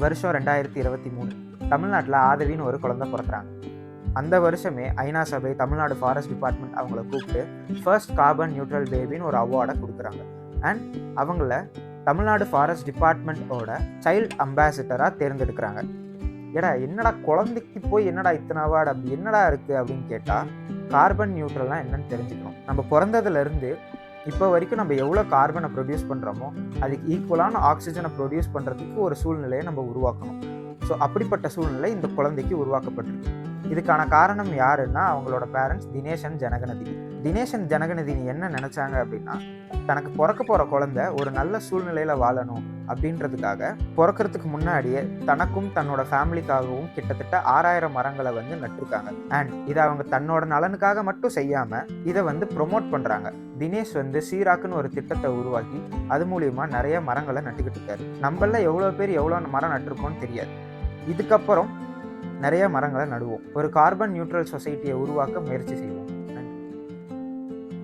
வருஷம் 2023 தமிழ்நாட்டில் ஆதவின்னு ஒரு குழந்தை பிறக்கிறாங்க. அந்த வருஷமே ஐநா சபை தமிழ்நாடு ஃபாரஸ்ட் டிபார்ட்மெண்ட் அவங்கள கூப்பிட்டு ஃபர்ஸ்ட் கார்பன் நியூட்ரல் பேபின்னு ஒரு அவார்டை கொடுக்குறாங்க. அண்ட் அவங்கள தமிழ்நாடு ஃபாரஸ்ட் டிபார்ட்மெண்ட்டோட சைல்ட் அம்பாசிடராக தேர்ந்தெடுக்கிறாங்க. ஏடா என்னடா குழந்தைக்கு போய் என்னடா இத்தனை அவார்டு அப்படி என்னடா இருக்குது அப்படின்னு கேட்டால், கார்பன் நியூட்ரல்னால் என்னன்னு தெரிஞ்சுக்கணும். நம்ம பிறந்ததுலேருந்து இப்போ வரைக்கும் நம்ம எவ்வளோ கார்பனை ப்ரொடியூஸ் பண்ணுறோமோ அதுக்கு ஈக்குவலான ஆக்சிஜனை ப்ரொடியூஸ் பண்ணுறதுக்கு ஒரு சூழ்நிலையை நம்ம உருவாக்கணும். ஸோ அப்படிப்பட்ட சூழ்நிலை இந்த குழந்தைக்கு உருவாக்கப்பட்டிருக்கு. இதுக்கான காரணம் யாருன்னா அவங்களோட parents Dinesh and Janakanandini. Dinesh and Janakanandini என்ன நினச்சாங்க அப்படின்னா, தனக்கு பிறக்க போகிற குழந்தை ஒரு நல்ல சூழ்நிலையில் வாழணும் அப்படின்றதுக்காக பிறக்கிறதுக்கு முன்னாடியே தனக்கும் தன்னோட ஃபேமிலிக்காகவும் கிட்டத்தட்ட 6000 மரங்களை நட்டிருக்காங்க. அண்ட் இதை அவங்க தன்னோட நலனுக்காக மட்டும் செய்யாமல் இதை ப்ரொமோட் பண்ணுறாங்க. தினேஷ் சீராக்குன்னு ஒரு திட்டத்தை உருவாக்கி அது மூலியமாக நிறைய மரங்களை நட்டுக்கிட்டு இருக்காரு. நம்மள எவ்வளோ பேர் எவ்வளோ மரம் நட்டிருக்கோன்னு தெரியாது. இதுக்கப்புறம் நிறைய மரங்களை நடுவோம். ஒரு கார்பன் நியூட்ரல் சொசைட்டியை உருவாக்க முயற்சி செய்வோம்.